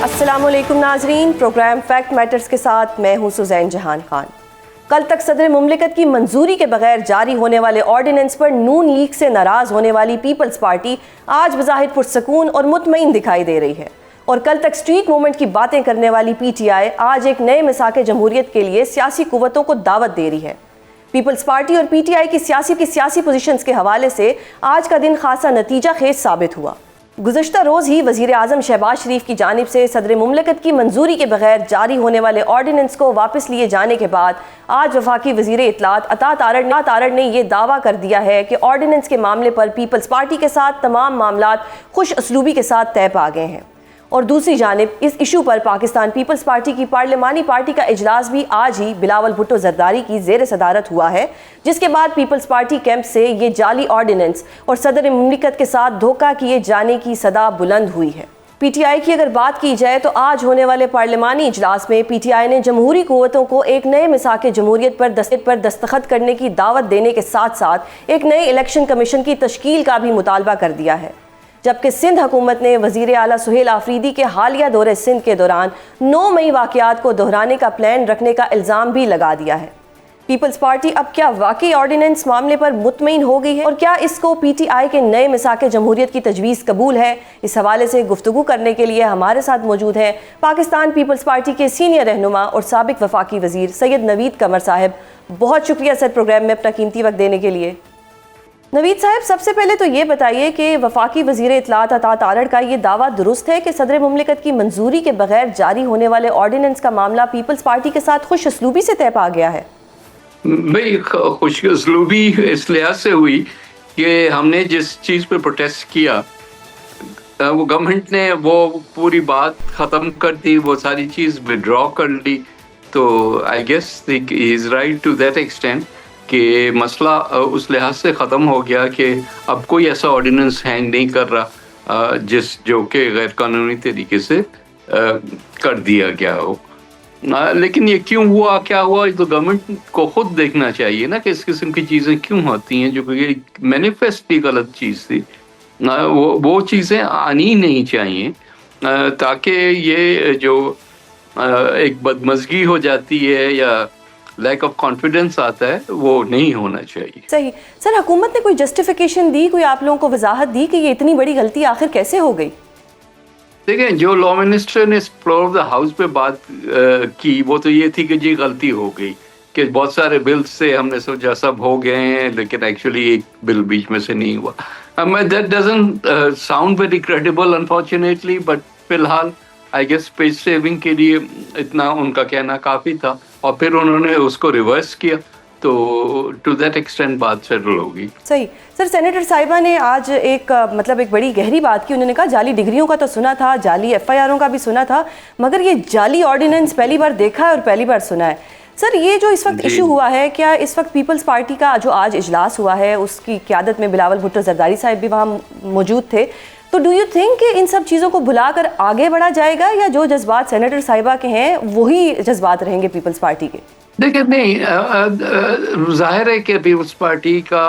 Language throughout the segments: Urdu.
السلام علیکم ناظرین، پروگرام فیکٹ میٹرز کے ساتھ میں ہوں سزین جہان خان۔ کل تک صدر مملکت کی منظوری کے بغیر جاری ہونے والے آرڈیننس پر نون لیگ سے ناراض ہونے والی پیپلز پارٹی آج بظاہر پرسکون اور مطمئن دکھائی دے رہی ہے، اور کل تک اسٹریٹ موومنٹ کی باتیں کرنے والی پی ٹی آئی آج ایک نئے مساق جمہوریت کے لیے سیاسی قوتوں کو دعوت دے رہی ہے۔ پیپلز پارٹی اور پی ٹی آئی کی سیاسی پوزیشنز کے حوالے سے آج کا دن خاصا نتیجہ خیز ثابت ہوا۔ گزشتہ روز ہی وزیر اعظم شہباز شریف کی جانب سے صدر مملکت کی منظوری کے بغیر جاری ہونے والے آرڈیننس کو واپس لیے جانے کے بعد آج وفاقی وزیر اطلاعات عطا تارڑ نے یہ دعویٰ کر دیا ہے کہ آرڈیننس کے معاملے پر پیپلز پارٹی کے ساتھ تمام معاملات خوش اسلوبی کے ساتھ طے پا گئے ہیں، اور دوسری جانب اس ایشو پر پاکستان پیپلز پارٹی کی پارلیمانی پارٹی کا اجلاس بھی آج ہی بلاول بھٹو زرداری کی زیر صدارت ہوا ہے، جس کے بعد پیپلز پارٹی کیمپ سے یہ جعلی آرڈیننس اور صدر مملکت کے ساتھ دھوکہ کیے جانے کی صدا بلند ہوئی ہے۔ پی ٹی آئی کی اگر بات کی جائے تو آج ہونے والے پارلیمانی اجلاس میں پی ٹی آئی نے جمہوری قوتوں کو ایک نئے مساق جمہوریت پر دستخط کرنے کی دعوت دینے کے ساتھ ساتھ ایک نئے الیکشن کمیشن کی تشکیل کا بھی مطالبہ کر دیا ہے، جبکہ سندھ حکومت نے وزیر اعلیٰ سہیل آفریدی کے حالیہ دورے سندھ کے دوران 9 مئی واقعات کو دہرانے کا پلان رکھنے کا الزام بھی لگا دیا ہے۔ پیپلز پارٹی اب کیا واقعی آرڈیننس معاملے پر مطمئن ہو گئی ہے، اور کیا اس کو پی ٹی آئی کے نئے مساق جمہوریت کی تجویز قبول ہے؟ اس حوالے سے گفتگو کرنے کے لیے ہمارے ساتھ موجود ہیں پاکستان پیپلز پارٹی کے سینئر رہنما اور سابق وفاقی وزیر سید نوید قمر صاحب۔ بہت شکریہ سر پروگرام میں اپنا قیمتی وقت دینے کے لیے۔ نوید صاحب، سب سے پہلے تو یہ بتائیے کہ وفاقی وزیر اطلاعات عطا تارڑ کا یہ دعویٰ درست ہے کہ صدر مملکت کی منظوری کے بغیر جاری ہونے والے آرڈیننس کا معاملہ پیپلز پارٹی کے ساتھ خوش اسلوبی سے طے پا گیا ہے؟ بھئی خوش اسلوبی اس لحاظ سے ہوئی کہ ہم نے جس چیز پہ پروٹیسٹ کیا وہ گورنمنٹ نے وہ پوری بات ختم کر دی، وہ ساری چیز ودرا کر لی، تو I guess he is right to that extent کہ مسئلہ اس لحاظ سے ختم ہو گیا کہ اب کوئی ایسا آرڈیننس ہینگ نہیں کر رہا جو کہ غیر قانونی طریقے سے کر دیا گیا ہو۔ لیکن یہ کیوں ہوا، کیا ہوا، یہ تو گورنمنٹ کو خود دیکھنا چاہیے نا کہ اس قسم کی چیزیں کیوں ہوتی ہیں، جو کہ مینیفیسٹلی غلط چیز تھی، وہ چیزیں آنی نہیں چاہیے، تاکہ یہ جو ایک بدمزگی ہو جاتی ہے یا لیک آف کانفیڈنس آتا ہے وہ نہیں ہونا چاہیے۔ صحیح سر، حکومت نے کوئی جسٹیفیکیشن دی، کوئی آپ لوگوں کو وضاحت دی کہ یہ اتنی بڑی غلطی آخر کیسے ہو گئی؟ دیکھیں، جو لا منسٹر نے فلور آف دا ہاؤس پہ بات کی وہ تو یہ تھی کہ جی غلطی ہو گئی، کہ بہت سارے بلز سے ہم نے سوچا سب ہو گئے ہیں، لیکن ایکچولی ایک بل بیچ میں سے نہیں ہوا۔ That doesn't sound very credible unfortunately, but فی الحال آئی گیس پیج سیونگ کے لیے اتنا ان کا کہنا کافی تھا، اور پھر انہوں نے اس کو ریورس کیا، تو ٹو دیٹ ایکسٹینٹ بات سیٹل ہوگی۔ صحیح سر، سینیٹر صاحبہ نے آج ایک بڑی گہری بات کی، انہوں نے کہا جعلی ڈگریوں کا تو سنا تھا، جعلی ایف آئی آروں کا بھی سنا تھا، مگر یہ جعلی آرڈیننس پہلی بار دیکھا ہے اور پہلی بار سنا ہے۔ سر، یہ جو اس وقت ایشو ہوا ہے، کیا اس وقت پیپلز پارٹی کا جو آج اجلاس ہوا ہے اس کی قیادت میں بلاول بھٹو زرداری صاحب بھی وہاں موجود تھے، تو ڈو یو تھنک کہ ان سب چیزوں کو بھلا کر آگے بڑھا جائے گا، یا جو جذبات سینیٹر صاحبہ کے ہیں وہی جذبات رہیں گے پیپلز پارٹی کے؟ دیکھیں، نہیں، ظاہر ہے کہ پیپلز پارٹی کا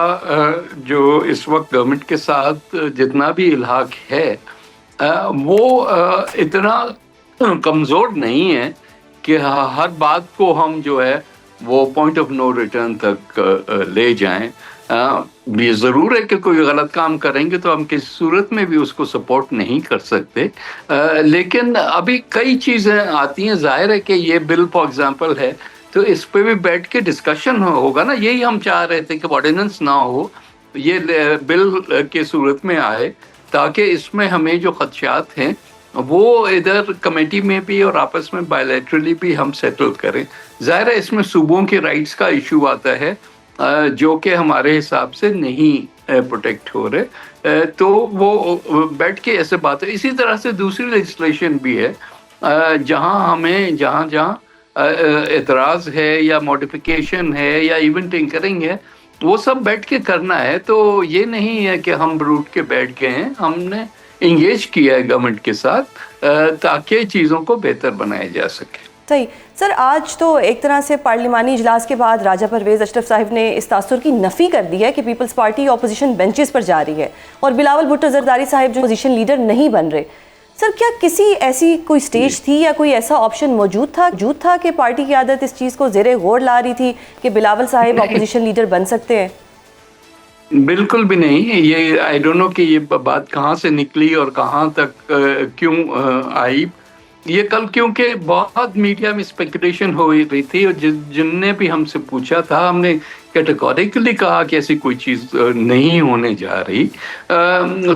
جو اس وقت گورنمنٹ کے ساتھ جتنا بھی الحاق ہے وہ اتنا کمزور نہیں ہے کہ ہر بات کو ہم جو ہے وہ پوائنٹ آف نو ریٹرن تک لے جائیں۔ یہ ضرور ہے کہ کوئی غلط کام کریں گے تو ہم کسی صورت میں بھی اس کو سپورٹ نہیں کر سکتے، لیکن ابھی کئی چیزیں آتی ہیں۔ ظاہر ہے کہ یہ بل فار ایگزامپل ہے تو اس پہ بھی بیٹھ کے ڈسکشن ہوگا نا، یہی ہم چاہ رہے تھے کہ آرڈیننس نہ ہو، یہ بل کی صورت میں آئے، تاکہ اس میں ہمیں جو خدشات ہیں وہ ادھر کمیٹی میں بھی اور آپس میں بائیلیٹرلی بھی ہم سیٹل کریں۔ ظاہر ہے اس میں صوبوں کے رائٹس کا ایشو آتا ہے جو کہ ہمارے حساب سے نہیں پروٹیکٹ ہو رہے، تو وہ بیٹھ کے ایسے بات ہے۔ اسی طرح سے دوسری لیجسلیشن بھی ہے جہاں اعتراض ہے یا موڈیفیکیشن ہے یا ایون ٹنکرنگ ہے، وہ سب بیٹھ کے کرنا ہے۔ تو یہ نہیں ہے کہ ہم روٹ کے بیٹھ گئے ہیں، ہم نے انگیج کیا ہے گورنمنٹ کے ساتھ تاکہ چیزوں کو بہتر بنایا جا سکے۔ صحیح سر، آج تو ایک طرح سے پارلیمانی اجلاس کے بعد راجہ پرویز اشرف صاحب نے اس تاثر کی نفی کر دی ہے کہ پیپلز پارٹی اپوزیشن بینچز پر جا رہی ہے اور بلاول بھٹو زرداری صاحب جو اپوزیشن لیڈر نہیں بن رہے، سر کیا کسی ایسی کوئی سٹیج تھی یا کوئی ایسا آپشن موجود تھا کہ پارٹی کی عادت اس چیز کو زیر غور لا رہی تھی کہ بلاول صاحب اپوزیشن لیڈر بن سکتے ہیں؟ بالکل بھی نہیں. یہ آئی ڈونٹ نو کہ یہ بات کہاں سے نکلی اور کہاں تک کیوں آئی. یہ کل کیونکہ بہت میڈیا میں اسپیکولیشن ہو رہی تھی اور جن نے بھی ہم سے پوچھا تھا ہم نے کیٹیگوریکلی کہا کہ ایسی کوئی چیز نہیں ہونے جا رہی.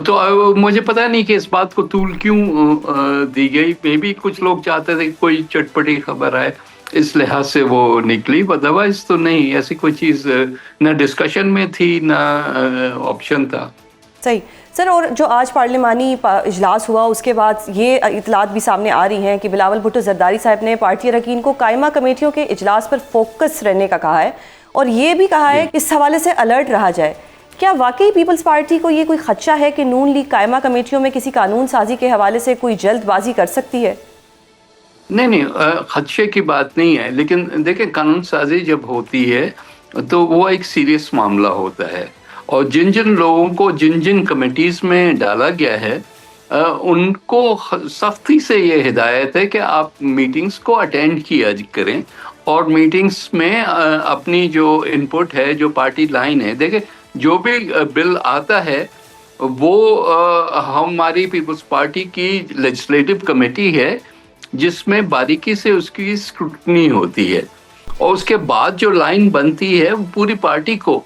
تو مجھے پتہ نہیں کہ اس بات کو طول کیوں دی گئی. مے بی کچھ لوگ چاہتے تھے کہ کوئی چٹپٹی خبر آئے اس لحاظ سے وہ نکلی. ادروائز تو نہیں, ایسی کوئی چیز نہ ڈسکشن میں تھی نہ آپشن تھا. صحیح سر. اور جو آج پارلیمانی اجلاس ہوا اس کے بعد یہ اطلاعات بھی سامنے آ رہی ہیں کہ بلاول بھٹو زرداری صاحب نے پارٹی اراکین کو قائمہ کمیٹیوں کے اجلاس پر فوکس رہنے کا کہا ہے اور یہ بھی کہا ہے کہ اس حوالے سے الرٹ رہا جائے. کیا واقعی پیپلز پارٹی کو یہ کوئی خدشہ ہے کہ نون لیگ قائمہ کمیٹیوں میں کسی قانون سازی کے حوالے سے کوئی جلد بازی کر سکتی ہے؟ نہیں, خدشے کی بات نہیں ہے, لیکن دیکھیں قانون سازی جب ہوتی ہے تو وہ ایک سیریس معاملہ ہوتا ہے اور جن لوگوں کو جن کمیٹیز میں ڈالا گیا ہے ان کو سختی سے یہ ہدایت ہے کہ آپ میٹنگز کو اٹینڈ کیا کریں اور میٹنگز میں اپنی جو ان پٹ ہے, جو پارٹی لائن ہے, دیکھیں جو بھی بل آتا ہے وہ ہماری پیپلز پارٹی کی لیجسلیٹو کمیٹی ہے جس میں باریکی سے اس کی اسکروٹنی ہوتی ہے اور اس کے بعد جو لائن بنتی ہے وہ پوری پارٹی کو,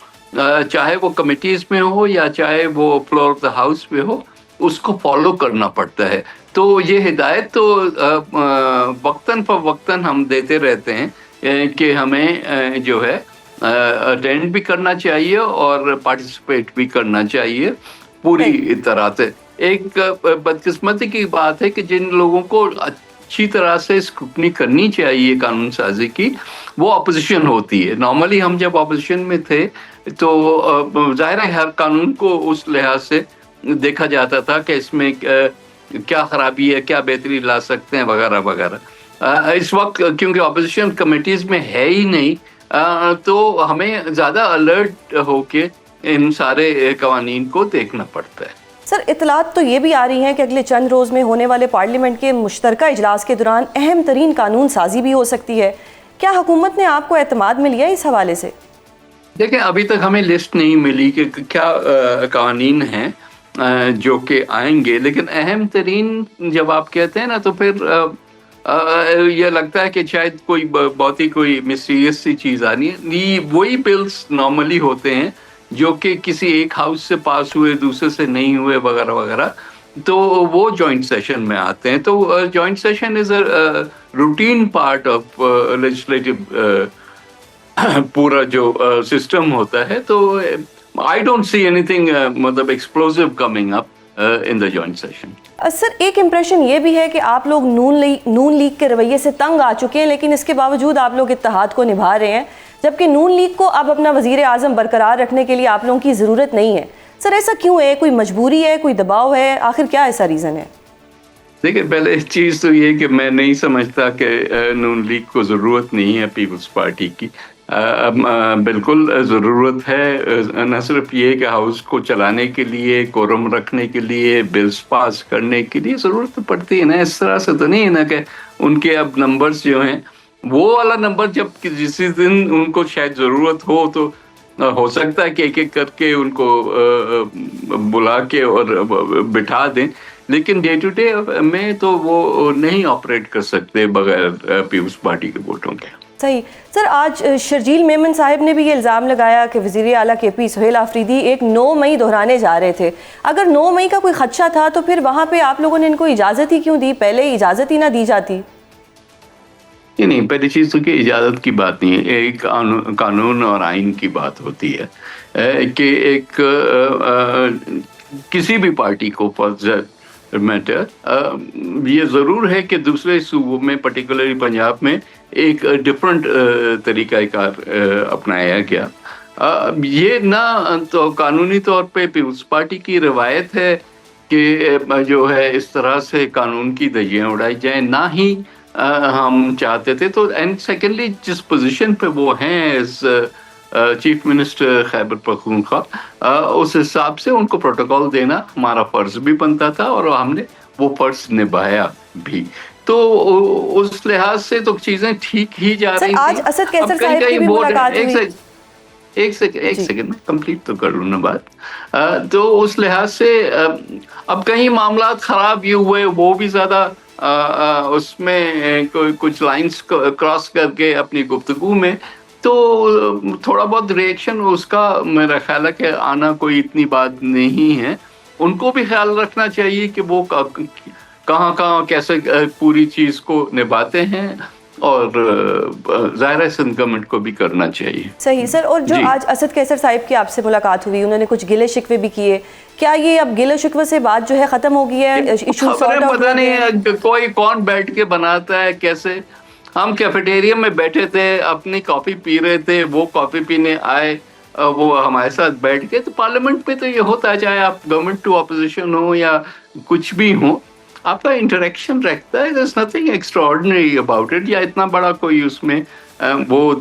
چاہے وہ کمیٹیز میں ہو یا چاہے وہ فلور آف دا ہاؤس میں ہو, اس کو فالو کرنا پڑتا ہے. تو یہ ہدایت تو وقتاً فوقتاً ہم دیتے رہتے ہیں کہ ہمیں جو ہے اٹینڈ بھی کرنا چاہیے اور پارٹیسپیٹ بھی کرنا چاہیے پوری طرح سے. ایک بدقسمتی کی بات ہے کہ جن لوگوں کو اچھی طرح سے اسکروٹنی کرنی چاہیے قانون سازی کی, وہ اپوزیشن ہوتی ہے. نارملی ہم جب اپوزیشن میں تھے تو ظاہر ہے ہر قانون کو اس لحاظ سے دیکھا جاتا تھا کہ اس میں کیا خرابی ہے, کیا بہتری لا سکتے ہیں وغیرہ وغیرہ. اس وقت کیونکہ اپوزیشن کمیٹیز میں ہے ہی نہیں تو ہمیں زیادہ الرٹ ہو کے ان سارے قوانین کو دیکھنا پڑتا ہے. سر اطلاعات تو یہ بھی آ رہی ہیں کہ اگلے چند روز میں ہونے والے پارلیمنٹ کے مشترکہ اجلاس کے دوران اہم ترین قانون سازی بھی ہو سکتی ہے. کیا حکومت نے آپ کو اعتماد میں لیا اس حوالے سے؟ دیکھیں ابھی تک ہمیں لسٹ نہیں ملی کہ کیا قوانین ہیں جو کہ آئیں گے, لیکن اہم ترین جب آپ کہتے ہیں نا تو پھر یہ لگتا ہے کہ شاید کوئی بہت ہی کوئی مسٹیریس سی چیز آنی ہے. وہی بلز نارملی ہوتے ہیں جو کہ کسی ایک ہاؤس سے پاس ہوئے دوسرے سے نہیں ہوئے وغیرہ وغیرہ, تو وہ جوائنٹ سیشن میں آتے ہیں. تو joint session is a routine part of legislative پورا جو سسٹم ہوتا ہے. تو I don't see any thing مطلب ایکسپلوزو کمنگ اپ ان دا جوائنٹ سیشن. سر ایک امپریشن یہ بھی ہے کہ آپ لوگ نون لیگ کے رویے سے تنگ آ چکے ہیں, لیکن اس کے باوجود آپ لوگ اتحاد کو نبھا رہے ہیں, جبکہ نون لیگ کو اب اپنا وزیر اعظم برقرار رکھنے کے لیے آپ لوگوں کی ضرورت نہیں ہے. سر ایسا کیوں ہے؟ کوئی مجبوری ہے, کوئی دباؤ ہے, آخر کیا ایسا ریزن ہے؟ دیکھیں پہلے چیز تو یہ کہ میں نہیں سمجھتا کہ نون لیگ کو ضرورت نہیں ہے پیپلز پارٹی کی. بالکل ضرورت ہے, نہ صرف یہ کہ ہاؤس کو چلانے کے لیے, کورم رکھنے کے لیے, بلز پاس کرنے کے لیے ضرورت تو پڑتی ہے نا. اس طرح سے تو نہیں ہے نا کہ ان کے اب نمبرز جو ہیں وہ والا نمبر جب کسی دن ان کو شاید ضرورت ہو تو ہو سکتا ہے کہ ایک ایک کر کے ان کو بلا کے اور بٹھا دیں, لیکن ڈے ٹو ڈے میں تو وہ نہیں آپریٹ کر سکتے بغیر پیپلز پارٹی کے ووٹوں کے. صحیح. سر آج شرجیل میمن صاحب نے بھی یہ الزام لگایا کہ وزیر اعلیٰ کے پی سہیل آفریدی ایک 9 مئی دہرانے جا رہے تھے. اگر 9 مئی کا کوئی خدشہ تھا تو پھر وہاں پہ آپ لوگوں نے ان کو اجازت ہی کیوں دی؟ پہلے اجازت ہی نہ دی جاتی. نہیں, پہلی چیز تو کہ اجازت کی بات نہیں ہے, ایک قانون اور آئین کی بات ہوتی ہے کہ ایک کسی بھی پارٹی کو میٹر یہ ضرور ہے کہ دوسرے صوبوں میں پرٹیکولرلی پنجاب میں ایک ڈفرینٹ طریقہ کار اپنایا گیا. یہ نہ تو قانونی طور پہ پیپلز پارٹی کی روایت ہے کہ جو ہے اس طرح سے قانون کی دھجیاں اڑائی جائیں, نہ ہی ہم چاہتے تھے. تو اینڈ سیکنڈلی جس پوزیشن پہ وہ ہیں as chief minister Khyber Pakhtunkhwa, اس حساب سے ان کو پروٹوکول دینا ہمارا فرض بھی بنتا تھا اور ہم نے وہ فرض نبھایا بھی. تو اس لحاظ سے تو چیزیں ٹھیک ہی جا رہی تھیں. آج اسد کیسر صاحب کی بھی ملاقات ہوئی. ایک سیکنڈ میں کمپلیٹ تو کر لوں نا بات. تو اس لحاظ سے اب کہیں معاملات خراب یہ ہوئے, وہ بھی زیادہ اس میں کچھ لائنز کراس کر کے اپنی گفتگو میں, تو تھوڑا بہت ریئیکشن اس کا میرا خیال ہے کہ آنا کوئی اتنی بات نہیں ہے. ان کو بھی خیال رکھنا چاہیے کہ وہ کہاں کیسے پوری چیز کو نبھاتے ہیں, اور ظاہر ہے سندھ گورنمنٹ کو بھی کرنا چاہیے. صحیح سر. اور جو آج اسد کیسر صاحب کی آپ سے ملاقات ہوئی, انہوں نے کچھ گلے شکوے بھی کیے, کیا یہ اب گلے شکوے سے بات جو ہے ختم ہو گئی ہے؟ ایشو سارٹ آؤٹ پتہ نہیں کوئی کون بیٹھ کے بناتا ہے کیسے. ہم کیفیٹیریا میں بیٹھے تھے, اپنی کافی پی رہے تھے, وہ کافی پینے آئے, وہ ہمارے ساتھ بیٹھ کے. تو پارلیمنٹ میں تو یہ ہوتا ہے, چاہے آپ گورنمنٹ ٹو اپوزیشن ہو یا کچھ بھی ہو, آپ کا انٹریکشن رکھتا ہے. there's nothing extraordinary about it, یا اتنا بڑا کوئی اس میں وہ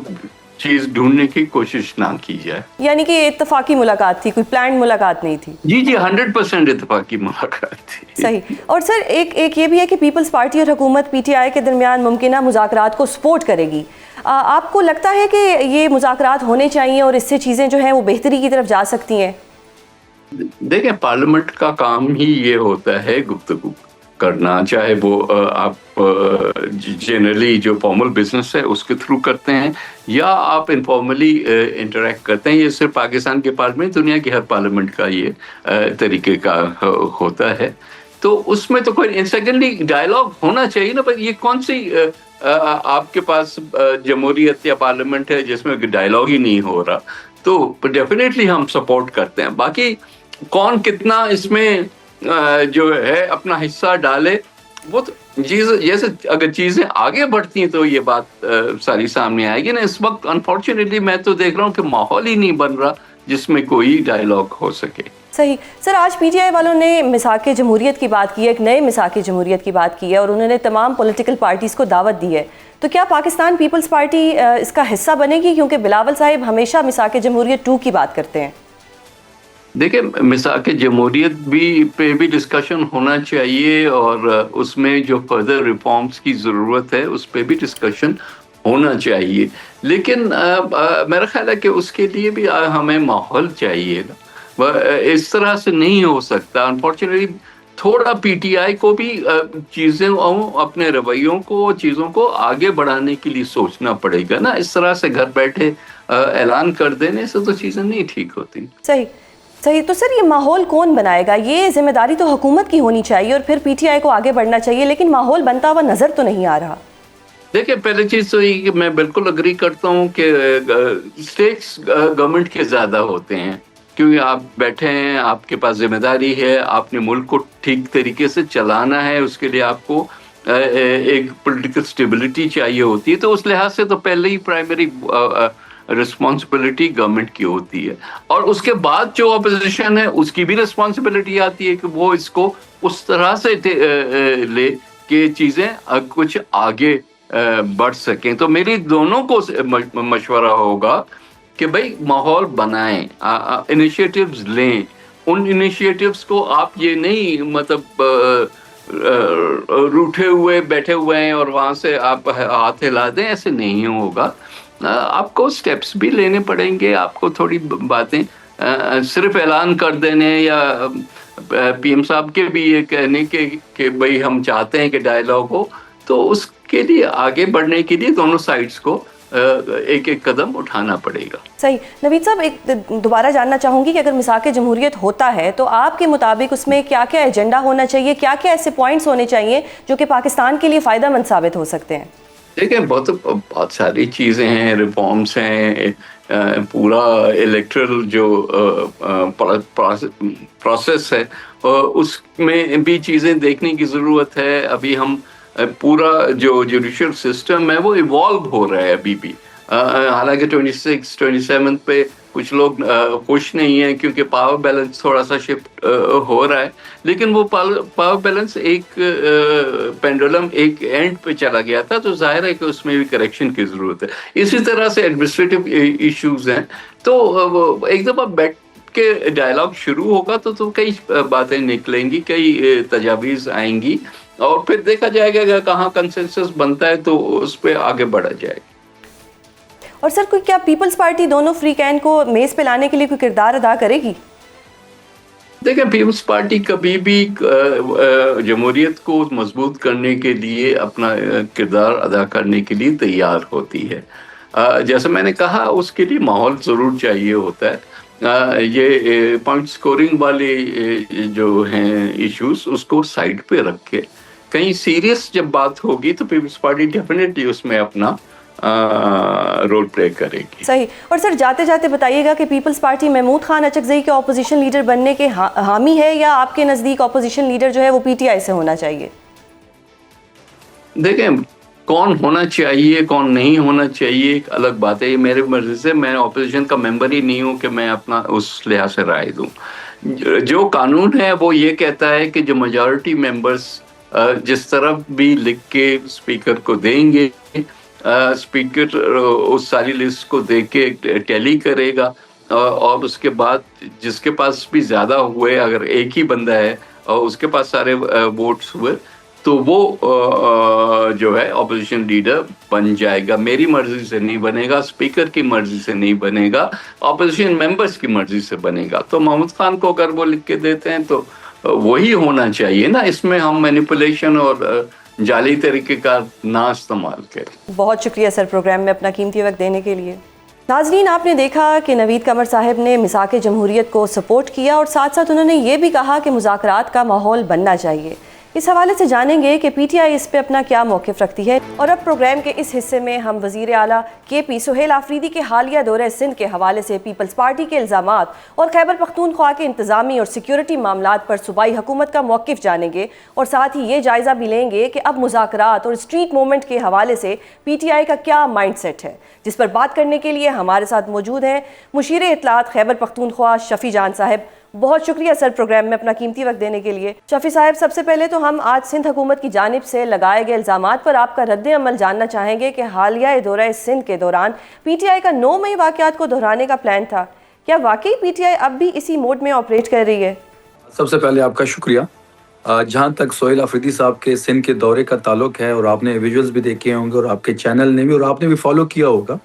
چیز ڈھونڈنے کی کوشش نہ کی جائے. یعنی کہ یہ اتفاقی ملاقات تھی, کوئی پلانڈ ملاقات نہیں تھی. جی 100% اتفاقی ملاقات تھی. صحیح. اور سر ایک یہ بھی ہے کہ پیپلز پارٹی اور حکومت پی ٹی آئی کے درمیان ممکنہ مذاکرات کو سپورٹ کرے گی. آپ کو لگتا ہے کہ یہ مذاکرات ہونے چاہیے اور اس سے چیزیں جو ہیں وہ بہتری کی طرف جا سکتی ہیں؟ دیکھیں, پارلیمنٹ کا کام ہی یہ ہوتا ہے گفتگو کرنا, چاہے وہ آپ جنرلی جو فارمل بزنس ہے اس کے تھرو کرتے ہیں, یا آپ انفارملی انٹریکٹ کرتے ہیں. یہ صرف پاکستان کے پارلیمنٹ, دنیا کے ہر پارلیمنٹ کا یہ طریقے کا ہوتا ہے. تو اس میں تو کوئی سیکنڈلی ڈائلاگ ہونا چاہیے نا. پر یہ کون سی آپ کے پاس جمہوریت یا پارلیمنٹ ہے جس میں ڈائلاگ ہی نہیں ہو رہا؟ تو ڈیفینیٹلی ہم سپورٹ کرتے ہیں. باقی کون کتنا اس میں جو ہے اپنا حصہ ڈالے, وہ تو جیسے اگر چیزیں آگے بڑھتی ہیں تو یہ بات ساری سامنے آئے گی نا. اس وقت انفارچونیٹلی میں تو دیکھ رہا ہوں کہ ماحول ہی نہیں بن رہا جس میں کوئی ڈائلاگ ہو سکے. صحیح. سر آج پی ٹی آئی والوں نے میثاق جمہوریت کی بات کی ہے, ایک نئے میثاق جمہوریت کی بات کی ہے, اور انہوں نے تمام پولیٹیکل پارٹیز کو دعوت دی ہے. تو کیا پاکستان پیپلز پارٹی اس کا حصہ بنے گی؟ کیونکہ بلاول صاحب ہمیشہ میثاق جمہوریت 2 کی بات کرتے ہیں. دیکھیں, میثاق جمہوریت پہ بھی ڈسکشن ہونا چاہیے, اور اس میں جو فردر ریفارمز کی ضرورت ہے اس پہ بھی ڈسکشن ہونا چاہیے. لیکن میرا خیال ہے کہ اس کے لیے بھی ہمیں ماحول چاہیے نا. اس طرح سے نہیں ہو سکتا. انفارچونیٹلی تھوڑا پی ٹی آئی کو بھی چیزیں اپنے رویوں کو, چیزوں کو آگے بڑھانے کے لیے سوچنا پڑے گا نا. اس طرح سے گھر بیٹھے اعلان کر دینے سے تو چیزیں نہیں ٹھیک ہوتی. صحیح. تو سر یہ ماحول کون بنائے گا؟ یہ ذمہ داری تو حکومت کی ہونی چاہیے اور پھر پی ٹی آئی کو آگے بڑھنا چاہیے, لیکن ماحول بنتا ہوا نظر تو نہیں آ رہا. دیکھیں, پہلی چیز تو یہ کہ میں بالکل اگری کرتا ہوں کہ اسٹیٹس گورنمنٹ کے زیادہ ہوتے ہیں, کیونکہ آپ بیٹھے ہیں, آپ کے پاس ذمہ داری ہے, آپ نے ملک کو ٹھیک طریقے سے چلانا ہے, اس کے لیے آپ کو ایک پولیٹیکل اسٹیبلٹی چاہیے ہوتی ہے. تو اس لحاظ سے تو پہلے ہی پرائمری رسپانسبلٹی گورنمنٹ کی ہوتی ہے, اور اس کے بعد جو اپوزیشن ہے اس کی بھی رسپانسبلٹی آتی ہے کہ وہ اس کو اس طرح سے لے کہ چیزیں کچھ آگے بڑھ سکیں. تو میری دونوں کو مشورہ ہوگا کہ بھائی ماحول بنائیں, انیشیٹوز لیں. ان انیشیٹوز کو آپ یہ نہیں مطلب روٹھے ہوئے بیٹھے ہوئے ہیں اور وہاں سے آپ ہاتھ ہلا دیں, ایسے نہیں ہوگا. آپ کو سٹیپس بھی لینے پڑیں گے. آپ کو تھوڑی باتیں صرف اعلان کر دینے یا پی ایم صاحب کے بھی یہ کہنے کہ بھئی ہم چاہتے ہیں کہ ڈائلاگ ہو, تو اس کے لیے آگے بڑھنے کے لیے دونوں سائڈز کو ایک ایک قدم اٹھانا پڑے گا. صحیح. نوید صاحب, ایک دوبارہ جاننا چاہوں گی کہ اگر میثاق جمہوریت ہوتا ہے تو آپ کے مطابق اس میں کیا کیا ایجنڈا ہونا چاہیے, کیا کیا ایسے پوائنٹس ہونے چاہیے جو کہ پاکستان کے لیے فائدہ مند ثابت ہو سکتے ہیں؟ دیکھیں, بہت ساری چیزیں ہیں, ریفارمس ہیں, پورا الیکٹرل جو پروسیس ہے اس میں بھی چیزیں دیکھنے کی ضرورت ہے. ابھی ہم پورا جو جوڈیشل سسٹم ہے وہ ایوالو ہو رہا ہے ابھی بھی. حالانکہ 26-27 پہ کچھ لوگ خوش نہیں ہیں کیونکہ پاور بیلنس تھوڑا سا شفٹ ہو رہا ہے, لیکن وہ پاور بیلنس ایک پینڈولم ایک اینڈ پہ چلا گیا تھا, تو ظاہر ہے کہ اس میں بھی کریکشن کی ضرورت ہے. اسی طرح سے ایڈمنسٹریٹو ایشوز ہیں, تو ایک دفعہ کے ڈائلاگ شروع ہوگا تو کئی باتیں نکلیں گی, کئی تجاویز آئیں گی, اور پھر دیکھا جائے گا کہ کہاں کنسنسس بنتا ہے تو اس پہ آگے بڑھا جائے گا. اور سر کوئی کیا پیپلز پارٹی دونوں فریقین کو میز پہ لانے کے لیے کوئی کردار ادا کرے گی؟ دیکھیں, پیپلز پارٹی کبھی بھی جمہوریت کو مضبوط کرنے کے لیے اپنا کردار ادا کرنے کے لیے تیار ہوتی ہے. جیسے میں نے کہا, اس کے لیے ماحول ضرور چاہیے ہوتا ہے. یہ پوائنٹ سکورنگ والے جو ہیں ایشوز, اس کو سائڈ پہ رکھ کے کہیں سیریس جب بات ہوگی تو پیپلز پارٹی ڈیفینیٹلی اس میں اپنا رول پلے کرے گی. صحیح. اور سر جاتے جاتے بتائیے گا کہ پیپلز پارٹی محمود خان اچکزئی کے اپوزیشن لیڈر بننے کے حامی ہے, یا آپ کے نزدیک اپوزیشن لیڈر جو ہے وہ پی ٹی آئی سے ہونا چاہیے؟ دیکھیں, کون ہونا چاہیے کون نہیں ہونا چاہیے ایک الگ بات ہے. یہ میرے مرضی سے, میں اپوزیشن کا ممبر ہی نہیں ہوں کہ میں اپنا اس لحاظ سے رائے دوں. جو قانون ہے وہ یہ کہتا ہے کہ جو میجورٹی ممبرز جس طرح بھی لکھ کے اسپیکر کو دیں گے, اسپیکر اس ساری لسٹ کو دیکھ کے ٹیلی کرے گا, اور اس کے بعد جس کے پاس بھی زیادہ ہوئے, اگر ایک ہی بندہ ہے اور اس کے پاس سارے ووٹس ہوئے, تو وہ جو ہے اپوزیشن لیڈر بن جائے گا. میری مرضی سے نہیں بنے گا, اسپیکر کی مرضی سے نہیں بنے گا, اپوزیشن ممبرز کی مرضی سے بنے گا. تو محمود خان کو اگر وہ لکھ کے دیتے ہیں تو وہی ہونا چاہیے نا. اس میں ہم مینیپولیشن اور جعلی طریقے کا نہ استعمال کریں. بہت شکریہ سر پروگرام میں اپنا قیمتی وقت دینے کے لیے. ناظرین, آپ نے دیکھا کہ نوید قمر صاحب نے میثاق جمہوریت کو سپورٹ کیا, اور ساتھ ساتھ انہوں نے یہ بھی کہا کہ مذاکرات کا ماحول بننا چاہیے. اس حوالے سے جانیں گے کہ پی ٹی آئی اس پہ اپنا کیا موقف رکھتی ہے. اور اب پروگرام کے اس حصے میں ہم وزیر اعلیٰ کے پی سہیل آفریدی کے حالیہ دورہ سندھ کے حوالے سے پیپلز پارٹی کے الزامات اور خیبر پختونخوا کے انتظامی اور سیکیورٹی معاملات پر صوبائی حکومت کا موقف جانیں گے, اور ساتھ ہی یہ جائزہ بھی لیں گے کہ اب مذاکرات اور اسٹریٹ موومنٹ کے حوالے سے پی ٹی آئی کا کیا مائنڈ سیٹ ہے, جس پر بات کرنے کے لیے ہمارے ساتھ موجود ہیں مشیر اطلاعات خیبر پختونخوا شفیع جان صاحب. بہت شکریہ سر پروگرام میں اپنا قیمتی وقت دینے کے لیے. شفیع صاحب, سب سے پہلے تو ہم آج سندھ حکومت کی جانب سے لگائے گئے الزامات پر آپ کا رد عمل جاننا چاہیں گے کہ حالیہ دورہ سندھ کے دوران پی ٹی آئی کا 9 مئی واقعات کو دہرانے کا پلان تھا. کیا واقعی پی ٹی آئی اب بھی اسی موڈ میں آپریٹ کر رہی ہے؟ سب سے پہلے آپ کا شکریہ. جہاں تک سہیل آفریدی صاحب کے سندھ کے دورے کا تعلق ہے, اور آپ نے ویژولز بھی دیکھے ہوں گے, اور آپ کے چینل نے بھی, اور آپ نے بھی فالو کیا ہوگا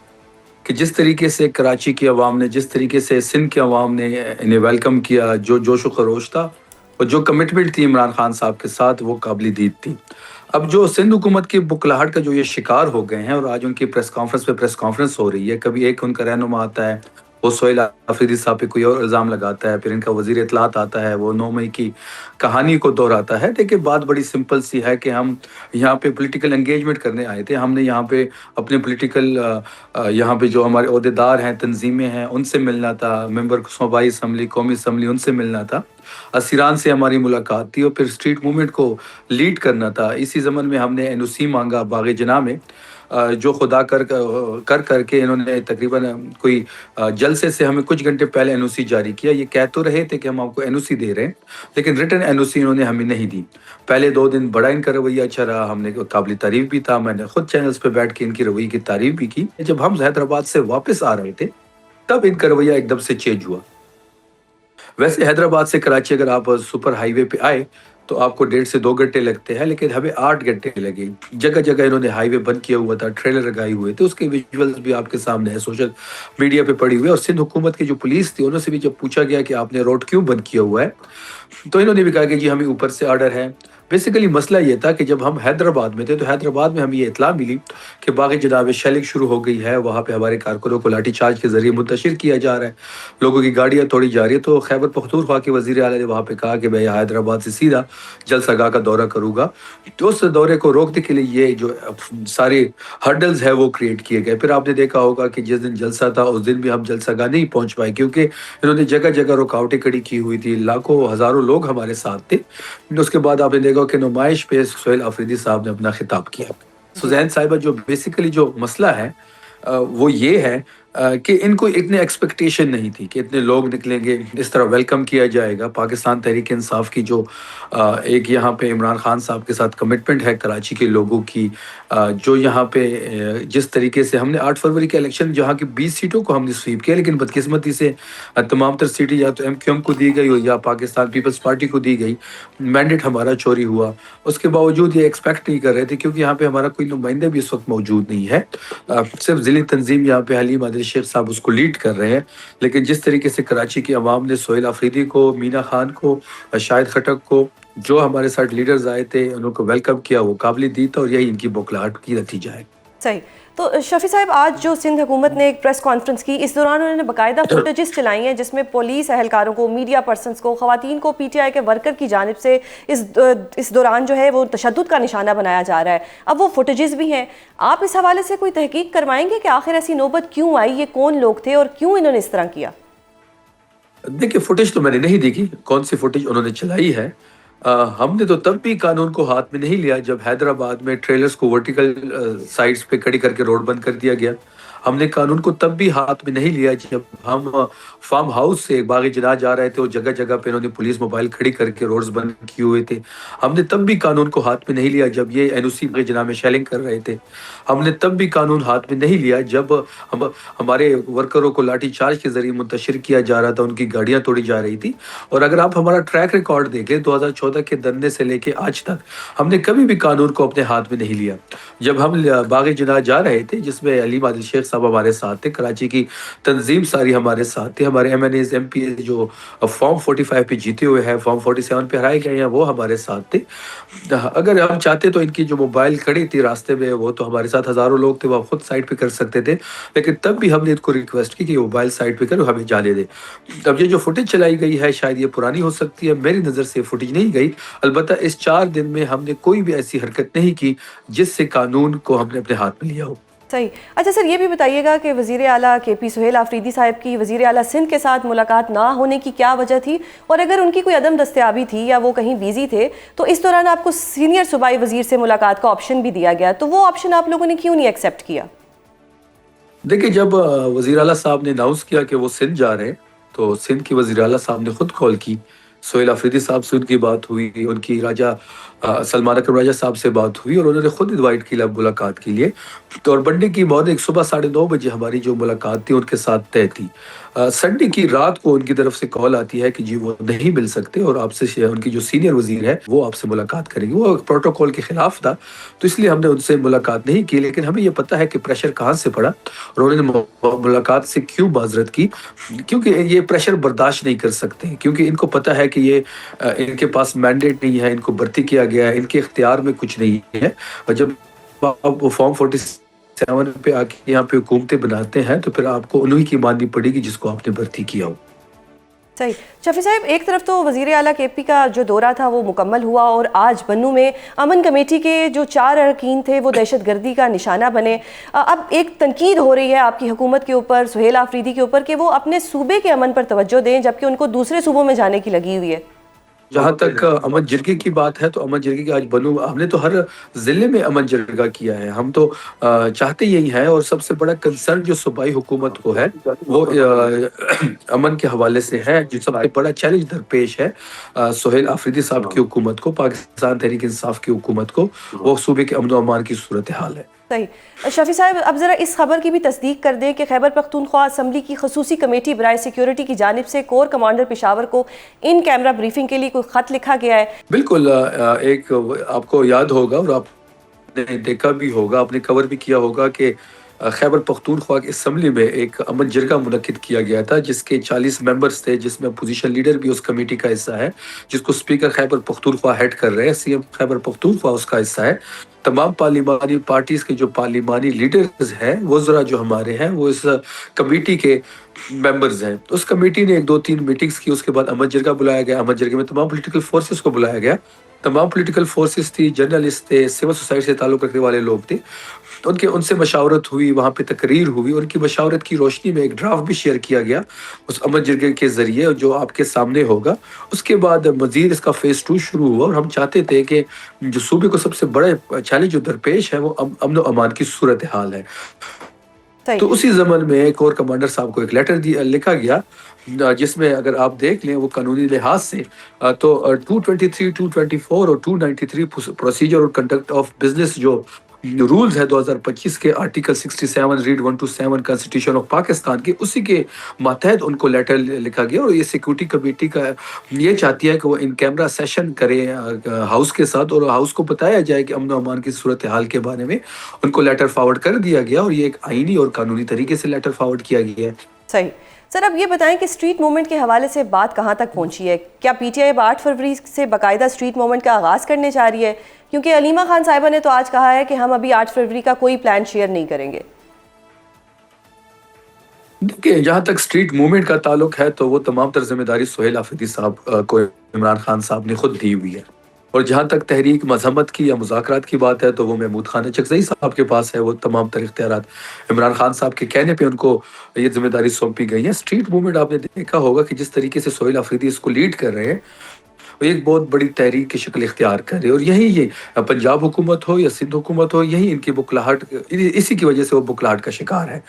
کہ جس طریقے سے کراچی کی عوام نے, جس طریقے سے سندھ کے عوام نے انہیں ویلکم کیا, جو جوش و خروش تھا اور جو کمٹمنٹ تھی عمران خان صاحب کے ساتھ, وہ قابل دید تھی. اب جو سندھ حکومت کی بکلاہٹ کا جو یہ شکار ہو گئے ہیں, اور آج ان کی پریس کانفرنس پہ پریس کانفرنس ہو رہی ہے, کبھی ایک ان کا رہنما آتا ہے وہ سہیل آفریدی صاحب پہ کوئی اور الزام لگاتا ہے, پھر ان کا وزیر اطلاعات آتا ہے وہ 9 مئی کی کہانی کو دہراتا ہے. دیکھیں, بات بڑی سمپل سی ہے کہ ہم یہاں پہ پولیٹیکل انگیجمنٹ کرنے آئے تھے. ہم نے یہاں پہ اپنے پولیٹیکل یہاں پہ جو ہمارے عہدیدار ہیں, تنظیمیں ہیں, ان سے ملنا تھا. ممبر صوبائی اسمبلی, قومی اسمبلی, ان سے ملنا تھا. اسیران سے ہماری ملاقات تھی, اور پھر اسٹریٹ موومنٹ کو لیڈ کرنا تھا. اسی ضمن میں ہم نے این او سی مانگا باغ جناح میں, جو خدا کر کے انہوں نے تقریباً کوئی جلسے سے ہمیں کچھ گھنٹے پہلے این او سی جاری کیا. یہ کہہ تو رہے تھے کہ ہم آپ کو این او سی دے رہے ہیں, لیکن ریٹن این او سی انہوں نے ہمیں نہیں دی. پہلے 2 دن بڑا ان کا رویہ اچھا رہا, ہم نے قابل تعریف بھی تھا. میں نے خود چینلز پہ بیٹھ کے ان کی رویے کی تعریف بھی کی. جب ہم حیدرآباد سے واپس آ رہے تھے تب ان کا رویہ ایک دم سے چینج ہوا. ویسے حیدرآباد سے کراچی اگر آپ سپر ہائی وے پہ آئے تو آپ کو 1.5 سے 2 گھنٹے لگتے ہیں, لیکن ہمیں 8 گھنٹے لگے. جگہ جگہ انہوں نے ہائی وے بند کیا ہوا تھا, ٹریلر لگائے ہوئے تھے. اس کے ویژولز بھی آپ کے سامنے ہے, سوشل میڈیا پہ پڑی ہوئے. اور سندھ حکومت کی جو پولیس تھی, انہوں سے بھی جب پوچھا گیا کہ آپ نے روڈ کیوں بند کیا ہوا ہے, تو انہوں نے بھی کہا کہ جی ہمیں اوپر سے آرڈر ہے. بیسیکلی مسئلہ یہ تھا کہ جب ہم حیدرآباد میں تھے تو حیدرآباد میں ہمیں یہ اطلاع ملی کہ باغ جناح میں شیلنگ شروع ہو گئی ہے. وہاں پہ ہمارے کارکنوں کو لاٹھی چارج کے ذریعے منتشر کیا جا رہا ہے, لوگوں کی گاڑیاں توڑی جا رہی ہے. تو خیبر پختونخوا کے وزیر اعلیٰ نے وہاں پہ کہا کہ میں حیدرآباد سے سیدھا جلسہ گاہ کا دورہ کروں گا. تو اس دورے کو روکنے کے لیے یہ جو سارے ہرڈلز ہے وہ کریٹ کیے گئے. پھر آپ نے دیکھا ہوگا کہ جس دن جلسہ تھا اس دن بھی ہم جلسہ گاہ نہیں پہنچ پائے, کیونکہ انہوں نے جگہ جگہ رکاوٹیں کھڑی کی ہوئی تھی. لاکھوں ہزاروں لوگ ہمارے ساتھ تھے. اس کے بعد آپ نے دیکھا کہ نمائش پہ سہیل آفریدی صاحب نے اپنا خطاب کیا. سوزین صاحبہ, جو بیسیکلی جو مسئلہ ہے وہ یہ ہے کہ ان کو اتنے ایکسپیکٹیشن نہیں تھی کہ اتنے لوگ نکلیں گے، اس طرح ویلکم کیا جائے گا۔ پاکستان تحریک انصاف کی جو ایک یہاں پہ عمران خان صاحب کے ساتھ کمٹمنٹ ہے کراچی کے لوگوں کی، جو یہاں پہ جس طریقے سے ہم نے 8 فروری کے الیکشن جہاں کی 20 سیٹوں کو ہم نے سویپ کیا، لیکن بدقسمتی سے تمام تر سیٹیں یا تو ایم کیو ایم کو دی گئی یا پاکستان پیپلز پارٹی کو دی گئی، مینڈیٹ ہمارا چوری ہوا۔ اس کے باوجود یہ ایکسپیکٹ نہیں کر رہے تھے کیونکہ یہاں پہ ہمارا کوئی نمائندہ بھی اس وقت موجود نہیں ہے، صرف ضلعی تنظیم یہاں پہ حلیم عادل شیخ صاحب اس کو لیڈ کر رہے ہیں۔ لیکن جس طریقے سے کراچی کی عوام نے سہیل آفریدی کو، مینا خان کو، شاہد خٹک کو، جو ہمارے ساتھ لیڈرز آئے تھے انہوں کو ویلکم کیا، وہ قابل دید تھا اور یہی ان کی بوکھلاہٹ کی نتیجہ ہے۔ صحیح۔ تو شفیع صاحب، آج جو سندھ حکومت نے ایک پریس کانفرنس کی، اس دوران انہوں نے باقاعدہ فوٹیجز چلائی ہیں جس میں پولیس اہلکاروں کو، میڈیا پرسنز کو، خواتین کو پی ٹی آئی کے ورکر کی جانب سے اس دوران جو ہے وہ تشدد کا نشانہ بنایا جا رہا ہے۔ اب وہ فوٹیجز بھی ہیں، آپ اس حوالے سے کوئی تحقیق کروائیں گے کہ آخر ایسی نوبت کیوں آئی، یہ کون لوگ تھے اور کیوں انہوں نے اس طرح کیا؟ دیکھیں، فوٹیج تو میں نے نہیں دیکھی، کون سی فوٹیج انہوں نے چلائی ہے۔ ہم نے تو تب بھی قانون کو ہاتھ میں نہیں لیا جب حیدرآباد میں ٹریلرز کو ورٹیکل سائڈز پہ کھڑی کر کے روڈ بند کر دیا گیا۔ ہم نے قانون کو تب بھی ہاتھ میں نہیں لیا جب ہم فارم ہاؤس سے باغ جناح جا رہے تھے اور جگہ جگہ پہ انہوں نے پولیس موبائل کھڑی کر کے روڈز بند کیے ہوئے تھے۔ ہم نے تب بھی قانون کو ہاتھ میں نہیں لیا جب یہ این او سی باغ جناح میں شیلنگ کر رہے تھے۔ ہم نے تب بھی قانون ہاتھ میں نہیں لیا جب ہمارے ورکروں کو لاٹھی چارج کے ذریعے منتشر کیا جا رہا تھا، ان کی گاڑیاں توڑی جا رہی تھی۔ اور اگر آپ ہمارا ٹریک ریکارڈ دیکھیں 2014 کے دھرنے سے لے کے آج تک ہم نے کبھی بھی قانون کو اپنے ہاتھ میں نہیں لیا۔ جب ہم باغ جناح جا رہے تھے جس میں حلیم عادل شیخ صاحب ہمارے ساتھ تھے، کراچی کی تنظیم ساری ہمارے ساتھ تھے، ہمارے M N As, M P A جو فارم 45 پہ جیتے ہوئے ہیں، فارم 47 پہ ہرائے گئے ہیں، وہ ہمارے ساتھ تھے۔ اگر ہم چاہتے تو ان کی جو موبائل کھڑی تھی راستے میں، وہ تو ہمارے ساتھ ہزاروں لوگ تھے، وہ خود سائڈ پہ کر سکتے تھے، لیکن تب بھی ہم نے ان کو ریکویسٹ کی کہ موبائل سائڈ پہ کرو، ہمیں جانے دے۔ اب یہ جو فوٹیج چلائی گئی ہے شاید یہ پرانی ہو سکتی ہے، میری نظر سے فوٹیج نہیں گئی، البتہ اس 4 دن میں ہم نے کوئی بھی ایسی حرکت نہیں کی جس سے قانون کو ہم نے اپنے ہاتھ میں لیا ہو۔ صحیح۔ اچھا سر، یہ بھی بتائیے گا کہ وزیر اعلیٰ کے پی سہیل آفریدی صاحب کی وزیر اعلیٰ سندھ کے ساتھ ملاقات نہ ہونے کی کیا وجہ تھی، اور اگر ان کی کوئی عدم دستیابی تھی یا وہ کہیں بیزی تھے تو اس دوران آپ کو سینئر صوبائی وزیر سے ملاقات کا آپشن بھی دیا گیا، تو وہ آپشن آپ لوگوں نے کیوں نہیں ایکسیپٹ کیا؟ دیکھیں، جب وزیر اعلیٰ صاحب نے اناؤنس کیا کہ وہ سندھ جا رہے ہیں تو سندھ کی وزیر اعلیٰ صاحب نے خود کال کی، سہیل آفریدی صاحب سے ان کی بات ہوئی، ان کی راجہ سلمان اکرم راجہ صاحب سے بات ہوئی اور انہوں نے خود انوائٹ کیا ملاقات کے لیے۔ تو اور منڈے کی مارننگ صبح 9:30 بجے ہماری جو ملاقات تھی ان کے ساتھ طے تھی۔ سنڈے کی رات کو ان کی طرف سے کال آتی ہے کہ جی وہ نہیں مل سکتے اور آپ سے ان کی جو سینئر وزیر ہے وہ آپ سے ملاقات کریں گے۔ وہ پروٹوکول کے خلاف تھا تو اس لیے ہم نے ان سے ملاقات نہیں کی، لیکن ہمیں یہ پتہ ہے کہ پریشر کہاں سے پڑا اور انہوں نے ملاقات سے کیوں معذرت کی، کیونکہ یہ پریشر برداشت نہیں کر سکتے، کیونکہ ان کو پتہ ہے کہ یہ ان کے پاس مینڈیٹ نہیں ہے، ان کو بھرتی کیا گیا ہے، ان کے اختیار میں کچھ نہیں ہے، اور جب آپ وہ فارم 47 پہ آ کے یہاں پہ حکومتیں بناتے ہیں تو پھر آپ کو انہی کی ماننی پڑے گی جس کو آپ نے بھرتی کیا ہو۔ صحیح۔ شفیع صاحب، ایک طرف تو وزیر اعلیٰ کے پی کا جو دورہ تھا وہ مکمل ہوا اور آج بنوں میں امن کمیٹی کے جو 4 اراکین تھے وہ دہشت گردی کا نشانہ بنے۔ اب ایک تنقید ہو رہی ہے آپ کی حکومت کے اوپر، سہیل آفریدی کے اوپر، کہ وہ اپنے صوبے کے امن پر توجہ دیں جبکہ ان کو دوسرے صوبوں میں جانے کی لگی ہوئی ہے۔ جہاں تک امن جرگے کی بات ہے تو امن جرگے کی آج بنو، ہم نے تو ہر ضلع میں امن جرگہ کیا ہے، ہم تو چاہتے یہی ہیں، اور سب سے بڑا کنسرن جو صوبائی حکومت کو ہے وہ امن کے حوالے سے ہے، جو سب سے بڑا چیلنج درپیش ہے سہیل آفریدی صاحب کی حکومت کو، پاکستان تحریک انصاف کی حکومت کو، وہ صوبے کے امن و امان کی صورتحال ہے۔ صحیح۔ شفیع صاحب، اب ذرا اس خبر کی بھی تصدیق کر دیں کہ خیبر پختونخوا اسمبلی کی خصوصی کمیٹی برائے سیکیورٹی کی جانب سے کور کمانڈر پشاور کو ان کیمرہ بریفنگ کے لیے کوئی خط لکھا گیا ہے؟ بالکل، ایک آپ کو یاد ہوگا اور آپ نے دیکھا بھی ہوگا، آپ نے کور بھی کیا ہوگا کہ خیبر پختونخوا کی اسمبلی میں ایک امن جرگہ منعقد کیا گیا تھا جس کے 40 ممبرز تھے، جس میں اپوزیشن لیڈر بھی اس کمیٹی کا حصہ ہے، جس کو اسپیکر خیبر پختونخوا ہیڈ کر رہے ہیں، سی ایم خیبر پختونخوا اس کا حصہ ہے۔ تمام پارلیمانی پارٹیز کے جو پارلیمانی لیڈرز ہیں، وزراء جو ہمارے ہیں، وہ اس کمیٹی کے ممبرز ہیں۔ اس کمیٹی نے 2-3 میٹنگز کی، اس کے بعد امن جرگہ بلایا گیا، امن جرگے میں تمام پولیٹیکل فورسز کو بلایا گیا، تمام پولیٹیکل فورسز تھی، جرنلسٹ تھے، سول سوسائٹی سے تعلق رکھنے والے لوگ تھے، ان سے مشاورت ہوئی، وہاں پہ تقریر ہوئی، ان کی مشاورت کی روشنی میں ایک ڈرافٹ بھی شیئر کیا گیا اس امن جرگے کے ذریعے جو آپ کے سامنے ہوگا۔ اس کے بعد مزید اس کا فیز 2 شروع ہوا اور ہم چاہتے تھے کہ جو صوبے کو سب سے بڑا چیلنج جو درپیش ہے وہ امن و امان کی صورتحال ہے۔ تو اسی ضمن میں ایک اور کمانڈر صاحب کو ایک لیٹر لکھا گیا جس میں اگر آپ دیکھ لیں وہ قانونی لحاظ سے تو 223 224 اور 293 پروسیجر اور کنڈکٹ آف بزنس جو رولز ہے 2025 کے article 67 read 127 constitution of Pakistan کے اسی کے ماتحت ان کو لیٹر لکھا گیا. اور یہ سیکورٹی کمیٹی کا یہ چاہتی ہے کہ وہ ان کیمرہ سیشن کرے ہاؤس کے ساتھ اور ہاؤس کو بتایا جائے کہ امن و امان کی صورتحال کے بارے میں. ان کو لیٹر فارورڈ کر دیا گیا اور یہ ایک آئینی اور قانونی طریقے سے لیٹر فارورڈ کیا گیا ہے. صحیح. سر اب یہ بتائیں کہ اسٹریٹ موومنٹ کے حوالے سے بات کہاں تک پہنچی ہے؟ کیا پی ٹی آئی اب 8 فروری سے باقاعدہ اسٹریٹ موومنٹ کا آغاز کرنے جا رہی ہے؟ کیونکہ علیمہ خان صاحبہ نے تو آج کہا ہے کہ ہم ابھی 8 فروری کا کوئی پلان شیئر نہیں کریں گے. دیکھیں جہاں تک اسٹریٹ موومنٹ کا تعلق ہے تو وہ تمام تر ذمہ داری سہیل آفریدی صاحب کو عمران خان صاحب نے خود دی ہوئی ہے. اور جہاں تک تحریک مذمت کی یا مذاکرات کی بات ہے تو وہ محمود خان چکزئی صاحب کے پاس ہے. وہ تمام تر اختیارات عمران خان صاحب کے کہنے پہ ان کو یہ ذمہ داری سونپی گئی ہے. اسٹریٹ موومنٹ آپ نے دیکھا ہوگا کہ جس طریقے سے سہیل آفریدی اس کو لیڈ کر رہے ہیں وہ ایک بہت بڑی تحریک کی شکل اختیار کر رہے ہیں. اور یہی یہ پنجاب حکومت ہو یا سندھ حکومت ہو یہی ان کی بکلاہٹ اسی کی وجہ سے وہ بکلاہٹ کا شکار ہے.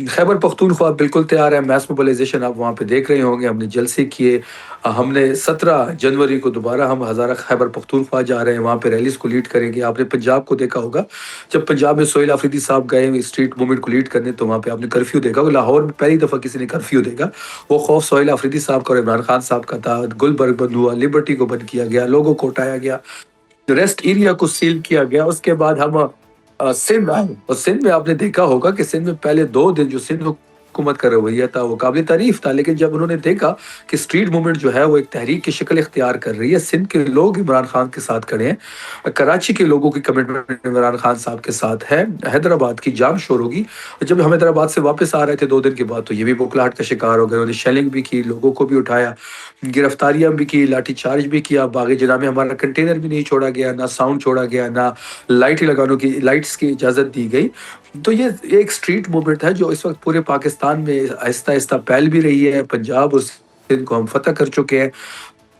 خیبر پختونخوا بالکل تیار ہے. میس موبلائزیشن آپ وہاں پہ دیکھ رہے ہوں گے. ہم نے جلسے کیے. ہم نے 17 جنوری کو دوبارہ ہم ہزارہ خیبر پختونخوا جا رہے ہیں. وہاں پہ ریلیز کو لیڈ کریں گے. آپ نے پنجاب کو دیکھا ہوگا جب پنجاب میں سہیل آفریدی صاحب گئے اسٹریٹ موومنٹ کو لیڈ کرنے تو وہاں پہ آپ نے کرفیو دیکھا ہوگا. لاہور میں پہلی دفعہ کسی نے کرفیو دیکھا. وہ خوف سہیل آفریدی صاحب کا اور عمران خان صاحب کا تھا. گلبرگ بند ہوا, لبرٹی کو بند کیا گیا, لوگوں کو اٹھایا گیا, ریسٹ ایریا کو سیل کیا گیا. اس کے بعد ہم سندھ آئے اور سندھ میں آپ نے دیکھا ہوگا کہ سندھ میں پہلے 2 دن جو سندھ حکومت کا رویہ تھا وہ قابل تعریف تھا. لیکن جب انہوں نے دیکھا کہ اسٹریٹ موومنٹ جو ہے وہ ایک تحریک کی شکل اختیار کر رہی ہے, سندھ کے لوگ عمران خان کے ساتھ کھڑے ہیں, کراچی کے لوگوں کی کمٹمنٹ عمران خان صاحب کے ساتھ ہے, حیدرآباد کی جام شور ہوگی. جب ہم حیدرآباد سے واپس آ رہے تھے 2 دن کے بعد تو یہ بھی بکلاہٹ کا شکار ہو گئے. انہوں نے شیلنگ بھی کی, لوگوں کو بھی اٹھایا, گرفتاریاں بھی کی, لاٹھی چارج بھی کیا. باغ جناح میں ہمارا کنٹینر بھی نہیں چھوڑا گیا, نہ ساؤنڈ چھوڑا گیا, نہ لائٹس کی اجازت دی گئی. تو یہ ایک اسٹریٹ موومنٹ ہے جو اس وقت پورے پاکستان میں آہستہ آہستہ پھیل بھی رہی ہے. پنجاب اور سندھ کو ہم فتح کر چکے ہیں.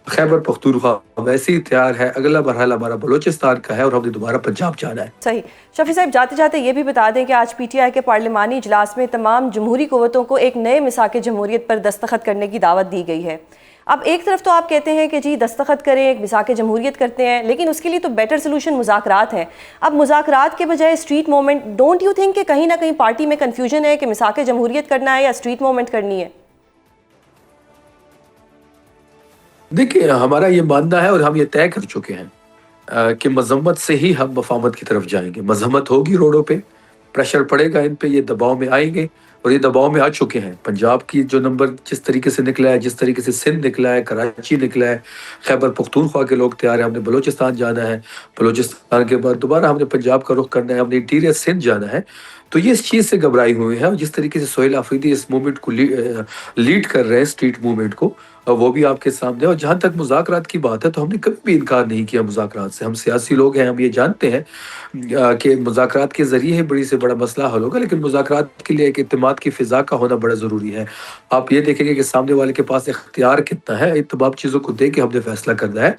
خیبر پختونخوا ویسے ہی تیار ہے. اگلا مرحلہ ہمارا بلوچستان کا ہے اور ہم نے دوبارہ پنجاب جانا ہے. صحیح. شفیع صاحب جاتے جاتے یہ بھی بتا دیں کہ آج پی ٹی آئی کے پارلیمانی اجلاس میں تمام جمہوری قوتوں کو ایک نئے میثاق جمہوریت پر دستخط کرنے کی دعوت دی گئی ہے. اب ایک طرف تو آپ کہتے ہیں کہ جی دستخط کریں, ایک میثاق جمہوریت کرتے ہیں, لیکن اس کے لیے تو بیٹر سلوشن مذاکرات ہیں. اب مذاکرات کے بجائے street movement, don't you think کہ کہیں نہ کہیں پارٹی میں کنفیوژن ہے کہ میثاق جمہوریت کرنا ہے یا اسٹریٹ موومنٹ کرنی ہے؟ دیکھیں ہمارا یہ ماننا ہے اور ہم یہ طے کر چکے ہیں کہ مذمت سے ہی ہم مفاہمت کی طرف جائیں گے. مذمت ہوگی روڈوں پہ, پریشر پڑے گا ان پہ, یہ دباؤ میں آئیں گے اور یہ دباؤ میں آ چکے ہیں. پنجاب کی جو نمبر جس طریقے سے نکلا ہے, جس طریقے سے سندھ نکلا ہے, کراچی نکلا ہے, خیبر پختونخوا کے لوگ تیار ہیں. ہم نے بلوچستان جانا ہے, بلوچستان کے بعد دوبارہ ہم نے پنجاب کا رخ کرنا ہے, ہم نے انٹیریئر سندھ جانا ہے. تو یہ اس چیز سے گھبرائی ہوئی ہے. اور جس طریقے سے سہیل آفریدی اس موومنٹ کو لیڈ کر رہے ہیں, اسٹریٹ موومنٹ کو, وہ بھی آپ کے سامنے. اور جہاں تک مذاکرات کی بات ہے تو ہم نے کبھی بھی انکار نہیں کیا مذاکرات سے. ہم سیاسی لوگ ہیں, ہم یہ جانتے ہیں کہ مذاکرات کے ذریعے ہی بڑی سے بڑا مسئلہ حل ہوگا. لیکن مذاکرات کے لیے ایک اعتماد کی فضا کا ہونا بڑا ضروری ہے. آپ یہ دیکھیں گے کہ سامنے والے کے پاس اختیار کتنا ہے, ان تمام چیزوں کو دیکھ کے ہم نے فیصلہ کرنا ہے.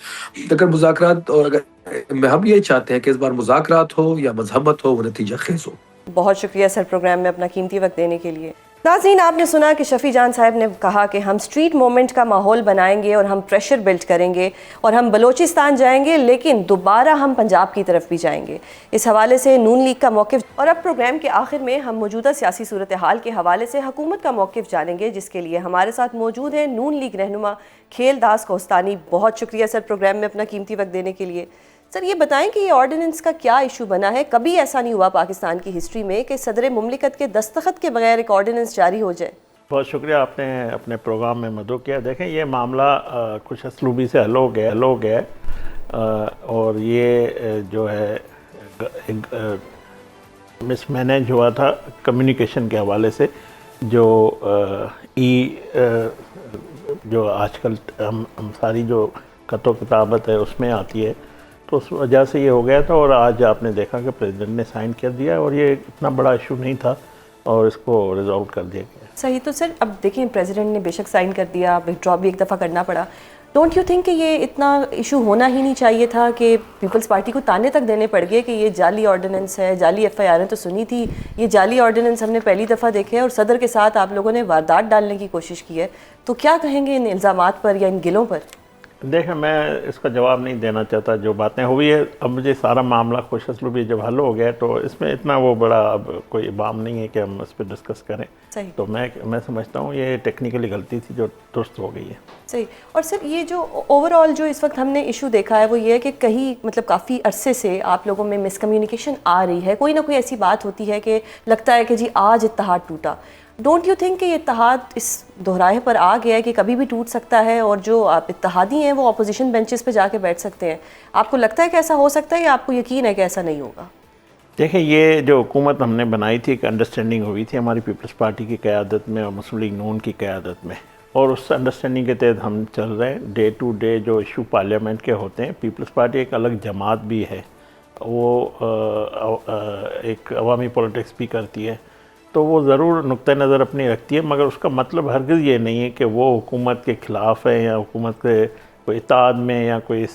اگر مذاکرات اور اگر ہم یہ چاہتے ہیں کہ اس بار مذاکرات ہو یا مذمت ہو وہ نتیجہ خیز ہو. بہت شکریہ سر پروگرام میں اپنا قیمتی وقت دینے کے لیے. ناظرین آپ نے سنا کہ شفیع جان صاحب نے کہا کہ ہم اسٹریٹ موومنٹ کا ماحول بنائیں گے اور ہم پریشر بلڈ کریں گے اور ہم بلوچستان جائیں گے, لیکن دوبارہ ہم پنجاب کی طرف بھی جائیں گے. اس حوالے سے نون لیگ کا موقف. اور اب پروگرام کے آخر میں ہم موجودہ سیاسی صورتحال کے حوالے سے حکومت کا موقف جانیں گے, جس کے لیے ہمارے ساتھ موجود ہیں نون لیگ رہنما کھیل داس کوہستانی. بہت شکریہ سر پروگرام میں اپنا قیمتی وقت دینے کے لیے. سر یہ بتائیں کہ یہ آرڈیننس کا کیا ایشو بنا ہے؟ کبھی ایسا نہیں ہوا پاکستان کی ہسٹری میں کہ صدر مملکت کے دستخط کے بغیر ایک آرڈیننس جاری ہو جائے. بہت شکریہ, آپ نے اپنے پروگرام میں مدعو کیا. دیکھیں یہ معاملہ کچھ اسلوبی سے حل ہو گیا اور یہ جو ہے مس مینیج ہوا تھا کمیونیکیشن کے حوالے سے, جو جو آج کل ہم ساری جو خط و کتابت ہے اس میں آتی ہے, تو اس وجہ سے یہ ہو گیا تھا. اور آج آپ نے دیکھا کہ پریزیڈنٹ نے سائن کر دیا اور یہ اتنا بڑا ایشو نہیں تھا اور اس کو ریزالو کر دیا گیا. صحیح. تو سر اب دیکھیں پریزیڈنٹ نے بے شک سائن کر دیا, وتھڈرا بھی ایک دفعہ کرنا پڑا, ڈونٹ یو تھنک کہ یہ اتنا ایشو ہونا ہی نہیں چاہیے تھا کہ پیپلز پارٹی کو تانے تک دینے پڑ گئے کہ یہ جعلی آرڈیننس ہے, جعلی ایف آئی آر تو سنی تھی, یہ جعلی آرڈیننس ہم نے پہلی دفعہ دیکھے ہے اور صدر کے ساتھ آپ لوگوں نے واردات ڈالنے کی کوشش کی ہے, تو کیا کہیں گے ان الزامات پر یا ان گلوں پر؟ دیکھیں میں اس کا جواب نہیں دینا چاہتا, جو باتیں ہوئی ہے اب مجھے سارا معاملہ خوش اسلوبی جب حل ہو گیا تو اس میں اتنا وہ بڑا اب کوئی ابام نہیں ہے کہ ہم اس پہ ڈسکس کریں. صحیح. تو میں سمجھتا ہوں یہ ٹیکنیکلی غلطی تھی جو درست ہو گئی ہے. صحیح. اور سر یہ جو اوور آل جو اس وقت ہم نے ایشو دیکھا ہے وہ یہ ہے کہ کہیں مطلب کافی عرصے سے آپ لوگوں میں مس کمیونیکیشن آ رہی ہے, کوئی نہ کوئی ایسی بات ہوتی ہے کہ لگتا ہے کہ جی آج اتحاد ٹوٹا. ڈونٹ یو تھنک کہ یہ اتحاد اس دہراہے پر آ گیا ہے کہ کبھی بھی ٹوٹ سکتا ہے اور جو آپ اتحادی ہیں وہ اپوزیشن بینچز پہ جا کے بیٹھ سکتے ہیں؟ آپ کو لگتا ہے کہ ایسا ہو سکتا ہے یا آپ کو یقین ہے کہ ایسا نہیں ہوگا؟ دیکھیں یہ جو حکومت ہم نے بنائی تھی ایک انڈرسٹینڈنگ ہوئی تھی ہماری پیپلز پارٹی کی قیادت میں اور مسلم لیگ نون کی قیادت میں, اور اس انڈرسٹینڈنگ کے تحت ہم چل رہے ہیں. ڈے ٹو ڈے جو ایشو پارلیمنٹ کے ہوتے ہیں, پیپلز پارٹی ایک الگ جماعت بھی ہے, وہ ایک عوامی پولیٹکس بھی کرتی ہے, تو وہ ضرور نقطہ نظر اپنی رکھتی ہے, مگر اس کا مطلب ہرگز یہ نہیں ہے کہ وہ حکومت کے خلاف ہے یا حکومت کے کوئی اتحاد میں یا کوئی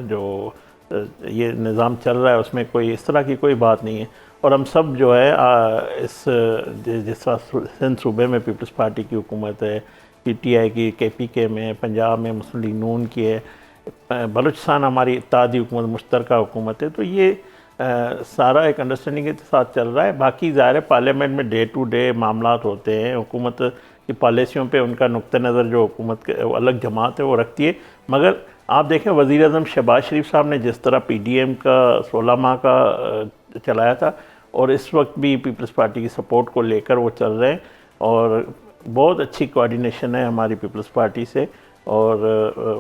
جو یہ نظام چل رہا ہے اس میں کوئی اس طرح کی کوئی بات نہیں ہے. اور ہم سب جو ہے اس جس طرح سندھ صوبے میں پیپلز پارٹی کی حکومت ہے, پی ٹی آئی کی کے پی کے میں, پنجاب میں مسلم لیگ نون کی ہے, بلوچستان ہماری اتحادی حکومت مشترکہ حکومت ہے, تو یہ سارا ایک انڈرسٹینڈنگ کے ساتھ چل رہا ہے. باقی ظاہر پارلیمنٹ میں ڈے ٹو ڈے معاملات ہوتے ہیں, حکومت کی پالیسیوں پہ ان کا نقطہ نظر جو حکومت کے الگ جماعت ہے وہ رکھتی ہے. مگر آپ دیکھیں وزیر اعظم شہباز شریف صاحب نے جس طرح پی ڈی ایم کا 16 ماہ کا چلایا تھا, اور اس وقت بھی پیپلز پارٹی کی سپورٹ کو لے کر وہ چل رہے ہیں, اور بہت اچھی کوارڈینیشن ہے ہماری پیپلز پارٹی سے, اور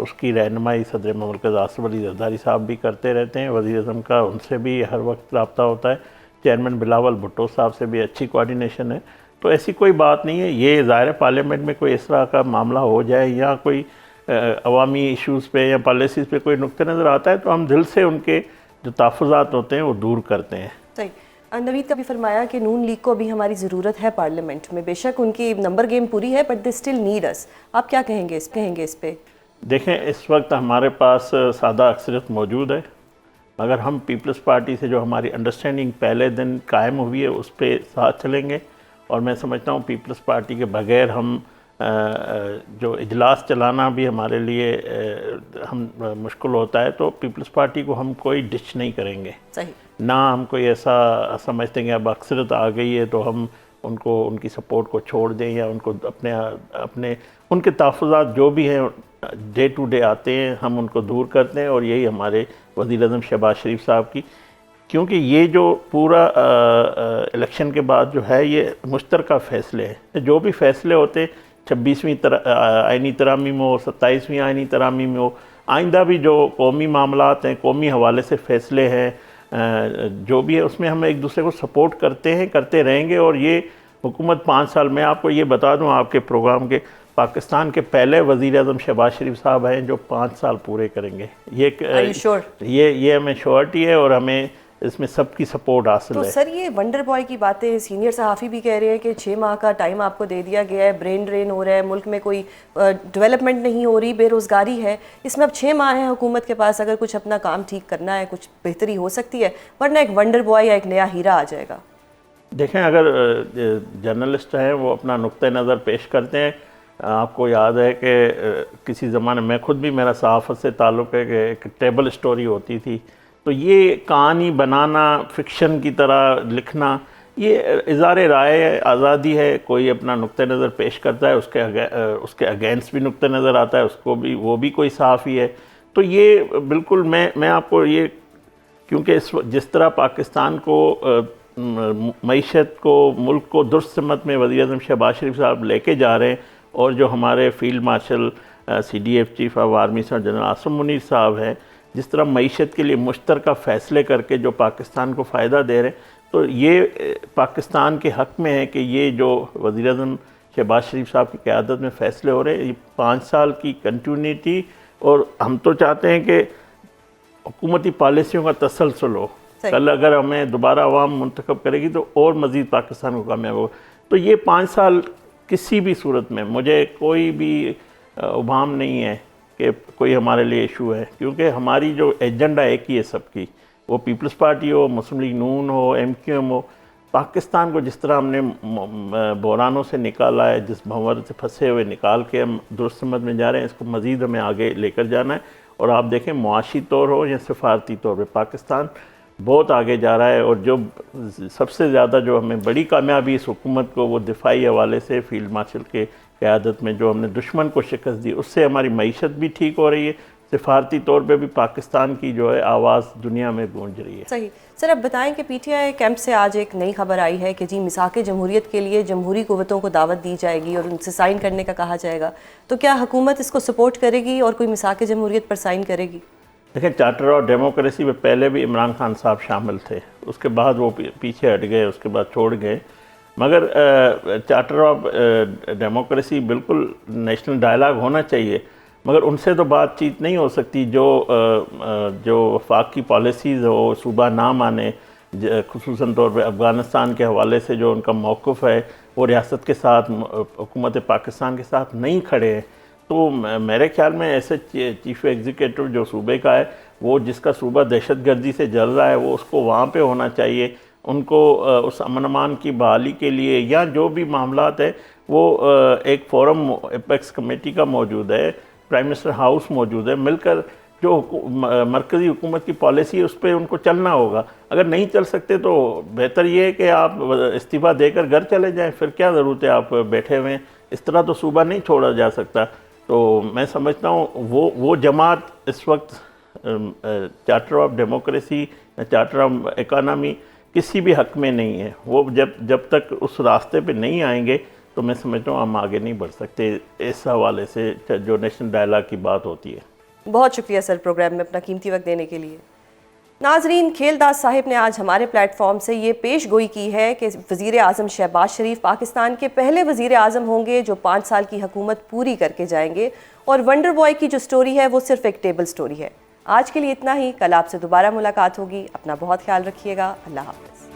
اس کی رہنمائی صدر مملکت آصف علی زرداری صاحب بھی کرتے رہتے ہیں. وزیر اعظم کا ان سے بھی ہر وقت رابطہ ہوتا ہے, چیئرمین بلاول بھٹو صاحب سے بھی اچھی کوارڈینیشن ہے. تو ایسی کوئی بات نہیں ہے. یہ ظاہر پارلیمنٹ میں کوئی اس طرح کا معاملہ ہو جائے یا کوئی عوامی ایشوز پہ یا پالیسیز پہ کوئی نقطہ نظر آتا ہے تو ہم دل سے ان کے جو تحفظات ہوتے ہیں وہ دور کرتے ہیں. صحیح. نوید کا بھی فرمایا کہ نون لیگ کو بھی ہماری ضرورت ہے پارلیمنٹ میں, بے شک ان کی نمبر گیم پوری ہے بٹ دے اسٹل نیڈ اس. آپ کیا کہیں گے اس پہ؟ دیکھیں اس وقت ہمارے پاس سادہ اکثریت موجود ہے, مگر ہم پیپلز پارٹی سے جو ہماری انڈرسٹینڈنگ پہلے دن قائم ہوئی ہے اس پہ ساتھ چلیں گے, اور میں سمجھتا ہوں پیپلز پارٹی کے بغیر ہم جو اجلاس چلانا بھی ہمارے لیے ہم مشکل ہوتا ہے, تو پیپلز پارٹی کو ہم کوئی ڈچ نہیں کریں گے. صحیح. نہ ہم کوئی ایسا سمجھتے ہیں کہ اب اکثریت آ گئی ہے تو ہم ان کو ان کی سپورٹ کو چھوڑ دیں یا ان کو اپنے ان کے تحفظات جو بھی ہیں ڈے ٹو ڈے آتے ہیں ہم ان کو دور کرتے ہیں. اور یہی ہمارے وزیر اعظم شہباز شریف صاحب کی, کیونکہ یہ جو پورا الیکشن کے بعد جو ہے یہ مشترکہ فیصلے ہیں, جو بھی فیصلے ہوتے 26ویں آئینی ترامیم ہو, 27ویں آئینی ترامیم ہو, آئندہ بھی جو قومی معاملات ہیں, قومی حوالے سے فیصلے ہیں جو بھی ہے اس میں ہم ایک دوسرے کو سپورٹ کرتے ہیں, کرتے رہیں گے. اور یہ حکومت 5 سال میں آپ کو یہ بتا دوں آپ کے پروگرام کے, پاکستان کے پہلے وزیر اعظم شہباز شریف صاحب ہیں جو 5 سال پورے کریں گے. یہ ہمیں شیورٹی ہے اور ہمیں اس میں سب کی سپورٹ حاصل ہے. تو سر یہ ونڈر بوائے کی باتیں سینئر صحافی بھی کہہ رہے ہیں کہ 6 ماہ کا ٹائم آپ کو دے دیا گیا ہے, برین ڈرین ہو رہا ہے, ملک میں کوئی ڈیولپمنٹ نہیں ہو رہی, بے روزگاری ہے, اس میں اب 6 ماہ ہیں حکومت کے پاس, اگر کچھ اپنا کام ٹھیک کرنا ہے کچھ بہتری ہو سکتی ہے, ورنہ ایک ونڈر بوائے یا ایک نیا ہیرا آ جائے گا. دیکھیں اگر جرنلسٹ ہیں وہ اپنا نقطہ نظر پیش کرتے ہیں, آپ کو یاد ہے کہ کسی زمانے میں خود بھی میرا صحافت سے تعلق ہے کہ ایک ٹیبل سٹوری ہوتی تھی, تو یہ کہانی بنانا, فکشن کی طرح لکھنا, یہ اظہار رائے آزادی ہے. کوئی اپنا نقطہ نظر پیش کرتا ہے, اس کے اگینسٹ بھی نقطہ نظر آتا ہے, اس کو بھی وہ بھی کوئی صحافی ہے. تو یہ بالکل میں آپ کو یہ, کیونکہ جس طرح پاکستان کو معیشت کو, ملک کو درست سمت میں وزیر اعظم شہباز شریف صاحب لے کے جا رہے ہیں, اور جو ہمارے field marshal C D F chief of army صاحب جنرل عاصم منیر صاحب ہیں, جس طرح معیشت کے لیے مشترکہ فیصلے کر کے جو پاکستان کو فائدہ دے رہے ہیں, تو یہ پاکستان کے حق میں ہے کہ یہ جو وزیر اعظم شہباز شریف صاحب کی قیادت میں فیصلے ہو رہے ہیں, یہ 5 سال کی کنٹینیوٹی, اور ہم تو چاہتے ہیں کہ حکومتی پالیسیوں کا تسلسل ہو. کل اگر ہمیں دوبارہ عوام منتخب کرے گی تو اور مزید پاکستان کو کامیاب ہوگا. تو یہ 5 سال کسی بھی صورت میں مجھے کوئی بھی ابہام نہیں ہے کہ کوئی ہمارے لیے ایشو ہے، کیونکہ ہماری جو ایجنڈا ایک ہی ہے سب کی، وہ پیپلز پارٹی ہو، مسلم لیگ نون ہو، ایم کیو ایم ہو، پاکستان کو جس طرح ہم نے بحرانوں سے نکالا ہے، جس بھنور سے پھنسے ہوئے نکال کے ہم درست سمت میں جا رہے ہیں، اس کو مزید ہمیں آگے لے کر جانا ہے۔ اور آپ دیکھیں معاشی طور ہو یا سفارتی طور پہ پاکستان بہت آگے جا رہا ہے، اور جو سب سے زیادہ جو ہمیں بڑی کامیابی اس حکومت کو وہ دفاعی حوالے سے فیلڈ مارشل کے قیادت میں جو ہم نے دشمن کو شکست دی، اس سے ہماری معیشت بھی ٹھیک ہو رہی ہے، سفارتی طور پہ بھی پاکستان کی جو ہے آواز دنیا میں گونج رہی ہے۔ صحیح سر، اب بتائیں کہ پی ٹی آئی کیمپ سے آج ایک نئی خبر آئی ہے کہ جی مساق جمہوریت کے لیے جمہوری قوتوں کو دعوت دی جائے گی اور ان سے سائن کرنے کا کہا جائے گا، تو کیا حکومت اس کو سپورٹ کرے گی اور کوئی مساق جمہوریت پر سائن کرے گی؟ دیکھیں، چارٹر آف ڈیموکریسی میں پہلے بھی عمران خان صاحب شامل تھے، اس کے بعد وہ پیچھے ہٹ گئے، اس کے بعد چھوڑ گئے، مگر چارٹر آف ڈیموکریسی بالکل نیشنل ڈائلاگ ہونا چاہیے، مگر ان سے تو بات چیت نہیں ہو سکتی جو وفاق کی پالیسیز ہو، صوبہ نہ مانے، خصوصاً طور پہ افغانستان کے حوالے سے جو ان کا موقف ہے وہ ریاست کے ساتھ، حکومت پاکستان کے ساتھ نہیں کھڑے ہیں۔ تو میرے خیال میں ایسے چیف ایگزیکٹو جو صوبے کا ہے، وہ جس کا صوبہ دہشت گردی سے جل رہا ہے، وہ اس کو وہاں پہ ہونا چاہیے، ان کو اس امن امان کی بحالی کے لیے یا جو بھی معاملات ہیں وہ ایک فورم ایپیکس کمیٹی کا موجود ہے، پرائم منسٹر ہاؤس موجود ہے، مل کر جو مرکزی حکومت کی پالیسی ہے اس پہ ان کو چلنا ہوگا۔ اگر نہیں چل سکتے تو بہتر یہ ہے کہ آپ استعفیٰ دے کر گھر چلے جائیں، پھر کیا ضرورت ہے آپ بیٹھے ہوئے ہیں؟ اس طرح تو صوبہ نہیں چھوڑا جا سکتا۔ تو میں سمجھتا ہوں وہ جماعت اس وقت چارٹر آف ڈیموکریسی یا چارٹر آف اکانومی کسی بھی حق میں نہیں ہے۔ وہ جب تک اس راستے پہ نہیں آئیں گے تو میں سمجھتا ہوں ہم آگے نہیں بڑھ سکتے اس حوالے سے جو نیشنل ڈائلاگ کی بات ہوتی ہے۔ بہت شکریہ سر پروگرام میں اپنا قیمتی وقت دینے کے لیے۔ ناظرین، کھیلداس صاحب نے آج ہمارے پلیٹ فارم سے یہ پیش گوئی کی ہے کہ وزیر اعظم شہباز شریف پاکستان کے پہلے وزیر اعظم ہوں گے جو 5 سال کی حکومت پوری کر کے جائیں گے، اور ونڈر بوائے کی جو سٹوری ہے وہ صرف ایک ٹیبل سٹوری ہے۔ آج کے لیے اتنا ہی، کل آپ سے دوبارہ ملاقات ہوگی، اپنا بہت خیال رکھیے گا، اللہ حافظ۔